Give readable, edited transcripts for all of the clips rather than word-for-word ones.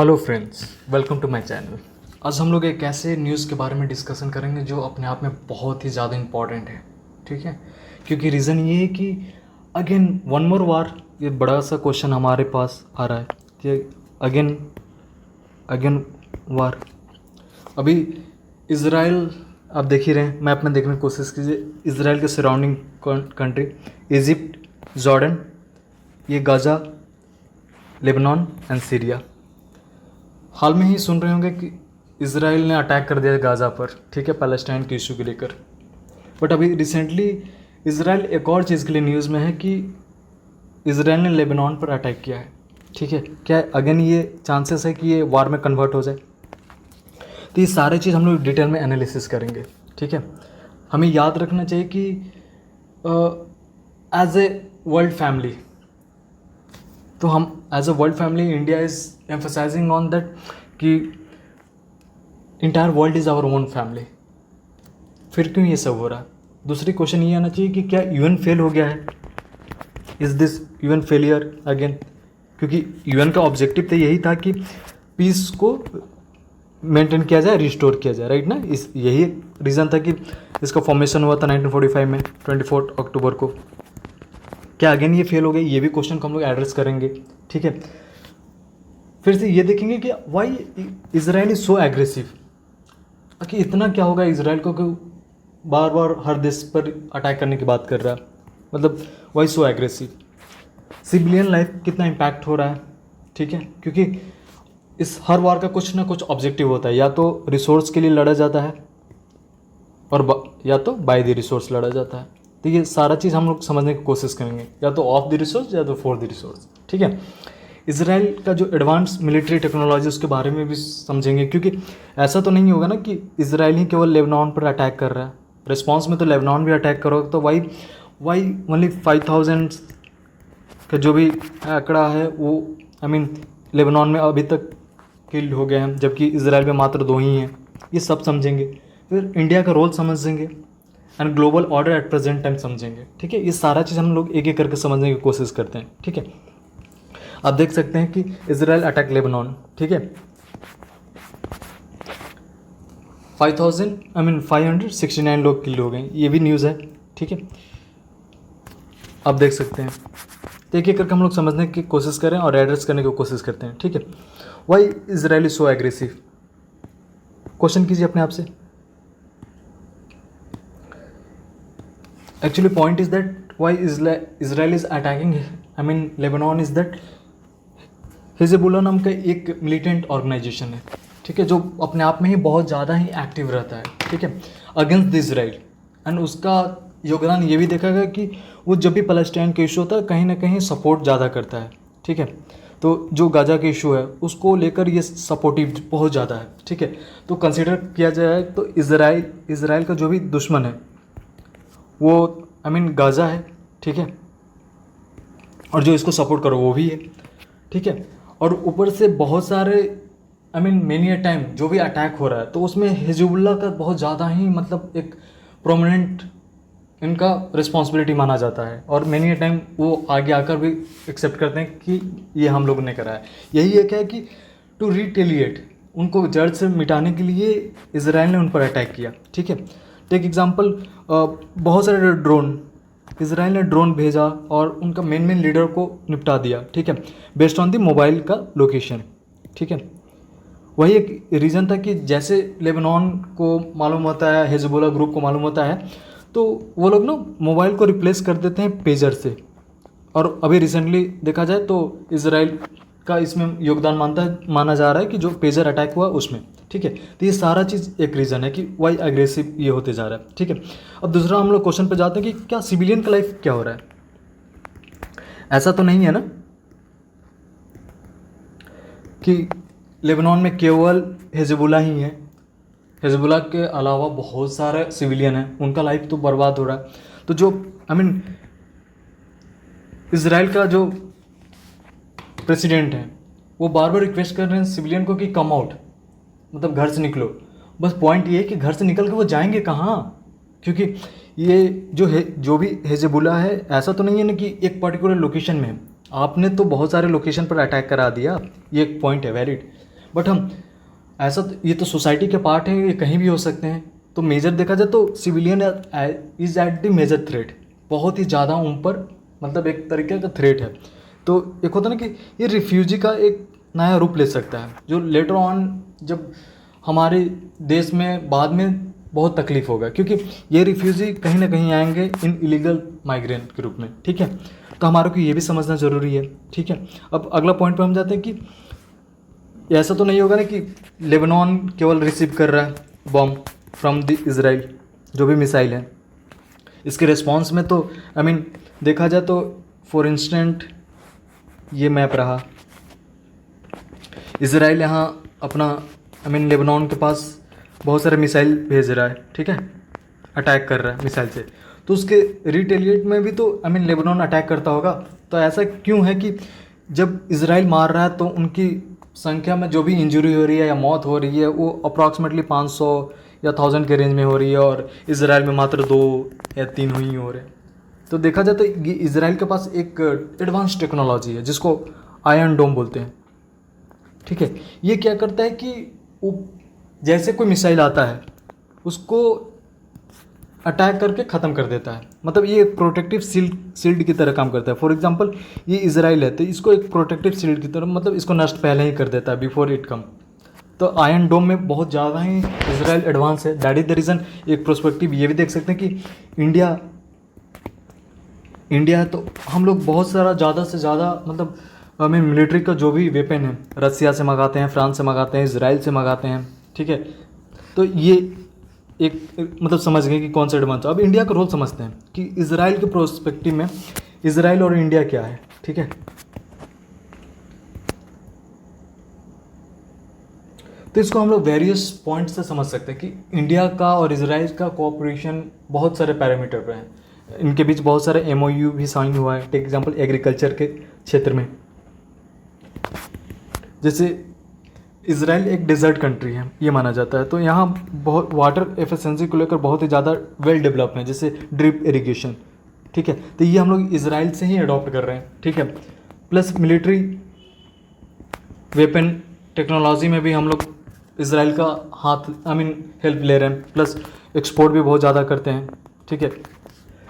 Hello friends, welcome to my channel. आज हम लोग एक ऐसे न्यूज़ के बारे में डिस्कशन करेंगे जो अपने आप में बहुत ही ज़्यादा इम्पॉर्टेंट है। ठीक है, क्योंकि रीज़न ये है कि अगेन वन मोर वार, ये बड़ा सा क्वेश्चन हमारे पास आ रहा है कि अगेन अगेन वार। अभी इज़राइल, आप देख ही रहे हैं, मैप में देखने की कोशिश कीजिए। इज़राइल के सराउंडिंग कंट्री इजिप्ट, जॉर्डन, ये गाज़ा, लेबनान एंड सीरिया। हाल में ही सुन रहे होंगे कि इज़राइल ने अटैक कर दिया गाज़ा पर, ठीक है, पैलेस्टाइन के इशू को लेकर। बट अभी रिसेंटली इज़राइल एक और चीज़ के लिए न्यूज़ में है कि इज़राइल ने लेबनान पर अटैक किया है। ठीक है, क्या अगेन ये चांसेस है कि ये वार में कन्वर्ट हो जाए? तो ये सारे चीज़ हम लोग डिटेल में एनालिसिस करेंगे। ठीक है, हमें याद रखना चाहिए कि एज ए वर्ल्ड फैमिली, तो हम as a world family, India is emphasising on that कि entire world is our own family. फिर क्यों ये सब हो रहा है? दूसरी क्वेश्चन ये आना चाहिए कि क्या यूएन फेल हो गया है? Is this UN failure again? क्योंकि यूएन का ऑब्जेक्टिव तो यही था कि पीस को मेंटेन किया जाए, रिस्टोर किया जाए, राइट ना? इस यही रीज़न था कि इसका फॉर्मेशन हुआ था 1945 में 24 अक्टूबर को। क्या अगेन ये फेल हो गया? ये भी क्वेश्चन को हम लोग एड्रेस करेंगे। ठीक है, फिर से ये देखेंगे कि why Israel is so aggressive, कि इतना क्या होगा इज़राइल को कि बार बार हर देश पर अटैक करने की बात कर रहा है। मतलब वाई सो एग्रेसिव, सिविलियन लाइफ कितना इम्पैक्ट हो रहा है। ठीक है, क्योंकि इस हर वार का कुछ ना कुछ ऑब्जेक्टिव होता है, या तो रिसोर्स के लिए लड़ा जाता है और या तो बाय द रिसोर्स लड़ा जाता है। तो ये सारा चीज़ हम लोग समझने की कोशिश करेंगे, या तो ऑफ द रिसोर्स या तो फॉर द रिसोर्स। ठीक है, इसराइल का जो एडवांस मिलिट्री टेक्नोलॉजी उसके बारे में भी समझेंगे, क्योंकि ऐसा तो नहीं होगा ना कि इसराइल ही केवल लेबनान पर अटैक कर रहा है, रिस्पॉन्स में तो लेबनान भी अटैक करोगे। तो वाई ओनली 5000 का जो भी आंकड़ा है वो लेबनान में अभी तक किल्ड हो गए हैं, जबकि इसराइल में मात्र 2 ही हैं। ये सब समझेंगे। फिर इंडिया का रोल समझेंगे and global order at present time समझेंगे। ठीक है, ये सारा चीज़ हम लोग एक एक करके समझने की कोशिश करते हैं। ठीक है, आप देख सकते हैं कि इसराइल अटैक लेबनान। ठीक है, 569 लोग किल हो गए, ये भी न्यूज़ है। ठीक है, आप देख सकते हैं। तो एक एक करके हम लोग समझने की कोशिश करें और एड्रेस करने की कोशिश करते हैं। ठीक है, why Israel is so aggressive? Question कीजिए अपने आप से। Actually point is that why Israel is attacking Lebanon is that Hezbollah नाम का एक मिलिटेंट ऑर्गेनाइजेशन है। ठीक है, जो अपने आप में ही बहुत ज़्यादा ही एक्टिव रहता है। ठीक है, अगेंस्ट द इजराइल। एंड उसका योगदान ये भी देखा गया कि वो जब भी पैलेस्टाइन का इशू होता है कहीं ना कहीं सपोर्ट ज़्यादा करता है। ठीक है, तो जो गाजा का इशू है उसको लेकर ये सपोर्टिव बहुत ज़्यादा है। ठीक है, तो कंसिडर किया जाए तो इजराइल का जो भी दुश्मन है वो गाजा है। ठीक है, और जो इसको सपोर्ट करो वो भी है। ठीक है, और ऊपर से बहुत सारे मेनी अ टाइम जो भी अटैक हो रहा है तो उसमें हिजबुल्लाह का बहुत ज़्यादा ही एक प्रोमिनेंट इनका रिस्पॉन्सिबिलिटी माना जाता है, और मेनी अ टाइम वो आगे आकर भी एक्सेप्ट करते हैं कि ये हम लोगों ने करा है। यही एक है कि टू रिटेलिएट, उनको जड़ से मिटाने के लिए इसराइल ने उन पर अटैक किया। ठीक है, टेक एग्जाम्पल, बहुत सारे ड्रोन, इसराइल ने ड्रोन भेजा और उनका मेन लीडर को निपटा दिया। ठीक है, बेस्ड ऑन द मोबाइल का लोकेशन। ठीक है, वही एक रीज़न था कि जैसे लेबनान को मालूम होता है, हिजबुल्लाह ग्रुप को मालूम होता है, तो वो लोग ना मोबाइल को रिप्लेस कर देते हैं पेजर से। और अभी रिसेंटली देखा जाए तो इसराइल का इसमें योगदान माना जा रहा है कि जो पेजर अटैक हुआ उसमें। ठीक है, तो ये सारा चीज़ एक रीज़न है कि वाई एग्रेसिव ये होते जा रहा है। ठीक है, अब दूसरा हम लोग क्वेश्चन पे जाते हैं कि क्या सिविलियन का लाइफ क्या हो रहा है? ऐसा तो नहीं है ना कि लेबनान में केवल हिजबुल्लाह ही है। हिजबुल्लाह के अलावा बहुत सारे सिविलियन हैं, उनका लाइफ तो बर्बाद हो रहा है। तो जो इजराइल का जो प्रेसिडेंट है वो बार बार रिक्वेस्ट कर रहे हैं सिविलियन को कि कम आउट, मतलब घर से निकलो। बस पॉइंट ये है कि घर से निकल के वो जाएंगे कहाँ? क्योंकि ये जो भी हिजबुल्लाह है, ऐसा तो नहीं है ना कि एक पर्टिकुलर लोकेशन में है। आपने तो बहुत सारे लोकेशन पर अटैक करा दिया, ये एक पॉइंट है वैलिड। बट हम ऐसा ये तो सोसाइटी के पार्ट हैं, ये कहीं भी हो सकते हैं। तो मेजर देखा जाए तो civilian is at the major threat, बहुत ही ज़्यादा ऊपर, मतलब एक तरीके का थ्रेट है। तो एक होता है ना कि ये रिफ्यूजी का एक नया रूप ले सकता है, जो लेटर ऑन जब हमारे देश में बाद में बहुत तकलीफ होगा, क्योंकि ये रिफ्यूजी कहीं ना कहीं आएंगे इन इलीगल माइग्रेंट के रूप में। ठीक है, तो हमारे को ये भी समझना ज़रूरी है। ठीक है, अब अगला पॉइंट पर हम जाते हैं कि ऐसा तो नहीं होगा ना कि लेबनान केवल रिसीव कर रहा है बॉम्ब फ्रॉम द इज़राइल, जो भी मिसाइल है इसके रिस्पॉन्स में। तो आई मीन देखा जाए तो फॉर इंस्टेंट ये मैप रहा, इज़राइल यहाँ अपना आई मीन लेबनान के पास बहुत सारे मिसाइल भेज रहा है, ठीक है, अटैक कर रहा है मिसाइल से। तो उसके रिटेलिएट में भी तो आई मीन लेबनान अटैक करता होगा। तो ऐसा क्यों है कि जब इज़राइल मार रहा है तो उनकी संख्या में जो भी इंजरी हो रही है या मौत हो रही है वो अप्रॉक्सीमेटली 500 या 1000 के रेंज में हो रही है, और इज़राइल में मात्र 2 या 3 ही हो रहे हैं। तो देखा जाए तो ये इज़राइल के पास एक एडवांस टेक्नोलॉजी है जिसको आयरन डोम बोलते हैं। ठीक है, ये क्या करता है कि जैसे कोई मिसाइल आता है उसको अटैक करके ख़त्म कर देता है, मतलब ये एक प्रोटेक्टिव शील्ड की तरह काम करता है। फॉर एग्जांपल ये इज़राइल है तो इसको एक प्रोटेक्टिव शील्ड की तरह, मतलब इसको नष्ट पहले ही कर देता है बिफोर इट कम। तो आयरन डोम में बहुत ज़्यादा ही इज़राइल एडवांस है। That is the reason. एक प्रोस्पेक्टिव ये भी देख सकते हैं कि इंडिया तो हम लोग बहुत सारा ज़्यादा से ज़्यादा मतलब हमें मिलिट्री का जो भी वेपन है रसिया से मंगाते हैं, फ्रांस से मंगाते हैं, इज़राइल से मंगाते हैं। ठीक है, तो ये एक मतलब समझ गए कि कौन सा एडवांस। अब इंडिया का रोल समझते हैं कि इज़राइल के प्रोस्पेक्टिव में इज़राइल और इंडिया क्या है। ठीक है, तो इसको हम लोग वेरियस पॉइंट से समझ सकते हैं कि इंडिया का और इज़राइल का कोऑपरेशन बहुत सारे पैरामीटर पर हैं। इनके बीच बहुत सारे MOU भी साइन हुआ है। टेक एग्जाम्पल एग्रीकल्चर के क्षेत्र में, जैसे इज़राइल एक डेजर्ट कंट्री है ये माना जाता है, तो यहाँ बहुत वाटर एफिशिएंसी को लेकर बहुत ही ज़्यादा वेल डेवलप है, जैसे ड्रिप इरिगेशन। ठीक है, तो ये हम लोग इज़राइल से ही अडॉप्ट कर रहे हैं। ठीक है, प्लस मिलिट्री वेपन टेक्नोलॉजी में भी हम लोग इज़राइल का हाथ आई मीन हेल्प ले रहे हैं, प्लस एक्सपोर्ट भी बहुत ज़्यादा करते हैं। ठीक है,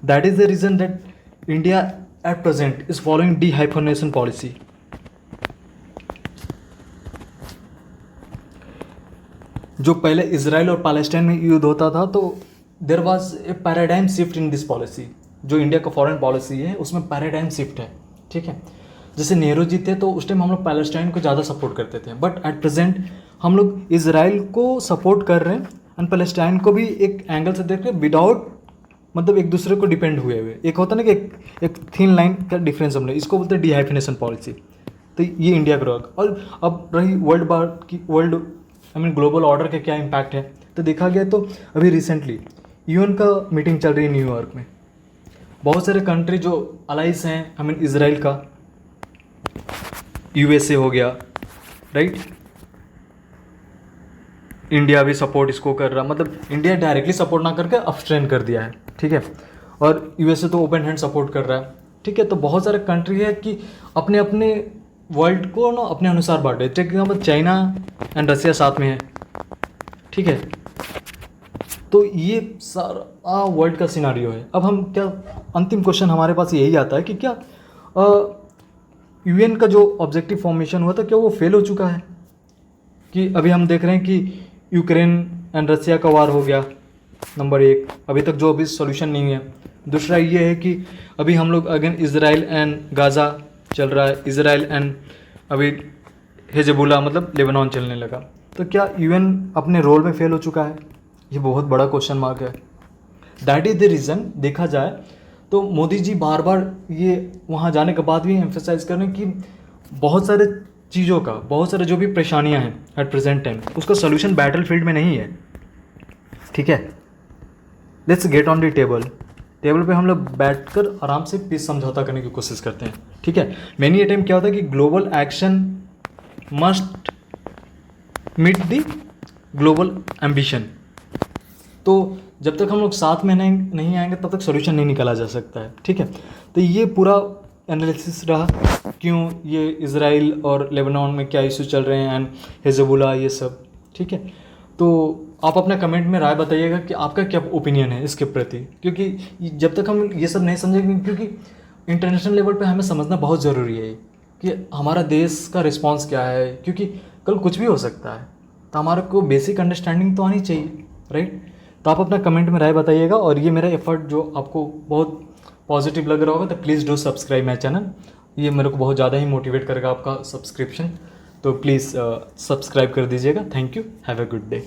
that is the reason that India at present is following dehyphenation policy. जो पहले इज़राइल और पैलेस्टाइन में युद्ध होता था तो there was a paradigm shift in this policy. जो इंडिया का फॉरेन पॉलिसी है उसमें पैराडाइम शिफ्ट है। ठीक है, जैसे नेहरू जी थे तो उस टाइम हम लोग पैलेस्टाइन को ज़्यादा सपोर्ट करते थे, बट एट प्रेजेंट हम लोग इज़राइल को सपोर्ट कर रहे हैं एंड पैलेस्टाइन को भी एक एंगल से देख रहे हैं, विदाउट मतलब एक दूसरे को डिपेंड हुए हुए। एक होता है ना कि एक थिन लाइन का डिफरेंस हम लोग, इसको बोलते हैं डीहाइफनेशन पॉलिसी। तो ये इंडिया का रोल। और अब रही world I mean global order के क्या इम्पैक्ट है, तो देखा गया तो अभी रिसेंटली UN का मीटिंग चल रही है न्यूयॉर्क में। बहुत सारे कंट्री जो अलाइज हैं आई मीन इज़राइल का, USA हो गया, राइट, इंडिया भी सपोर्ट इसको कर रहा, मतलब इंडिया डायरेक्टली सपोर्ट ना करके अपस्ट्रेन कर दिया है। ठीक है, और USA तो ओपन हैंड सपोर्ट कर रहा है। ठीक है, तो बहुत सारे कंट्री है कि अपने अपने वर्ल्ड को ना अपने अनुसार बांटे। Take example China and Russia साथ में है। ठीक है, तो ये सारा वर्ल्ड का सिनारियो है। अब हम क्या, अंतिम क्वेश्चन हमारे पास यही आता है कि क्या UN का जो ऑब्जेक्टिव फॉर्मेशन हुआ था क्या वो फेल हो चुका है? कि अभी हम देख रहे हैं कि यूक्रेन एंड रसिया का वार हो गया, नंबर 1, अभी तक जो अभी सोल्यूशन नहीं है। दूसरा ये है कि अभी हम लोग अगेन इज़राइल एंड गाज़ा चल रहा है, इज़राइल एंड अभी हिजबुल्लाह मतलब लेबनान चलने लगा। तो क्या UN अपने रोल में फेल हो चुका है? ये बहुत बड़ा क्वेश्चन मार्क है। That is the reason. देखा जाए तो मोदी जी बार बार ये वहाँ जाने के बाद भी एम्फेसाइज कर रहे हैं कि बहुत सारे चीज़ों का, बहुत सारे जो भी परेशानियाँ हैं एट प्रेजेंट टाइम, उसका सोल्यूशन बैटल फील्ड में नहीं है। ठीक है, let's get on the table पे हम लोग बैठकर आराम से पीस समझौता करने की कोशिश करते हैं। ठीक है, मेनी टाइम क्या होता है कि global action must meet the global ambition. तो जब तक हम लोग साथ में नहीं आएंगे तब तक सोल्यूशन नहीं निकाला जा सकता है। ठीक है, तो ये पूरा एनालिसिस रहा, क्यों ये इज़राइल और लेबनान में क्या इशू चल रहे हैं एंड हिजबुल्लाह ये सब, ठीक है। तो आप अपना कमेंट में राय बताइएगा कि आपका क्या ओपिनियन है इसके प्रति, क्योंकि जब तक हम ये सब नहीं समझेंगे, क्योंकि इंटरनेशनल लेवल पे हमें समझना बहुत ज़रूरी है कि हमारा देश का रिस्पांस क्या है, क्योंकि कल कुछ भी हो सकता है, तो हमारे को बेसिक अंडरस्टैंडिंग तो आनी चाहिए, राइट। तो आप अपना कमेंट में राय बताइएगा, और ये मेरा एफर्ट जो आपको बहुत पॉजिटिव लग रहा होगा तो please do subscribe my channel. ये मेरे को बहुत ज़्यादा ही मोटिवेट करेगा आपका सब्सक्रिप्शन, तो प्लीज़ सब्सक्राइब कर दीजिएगा। Thank you, have a good day.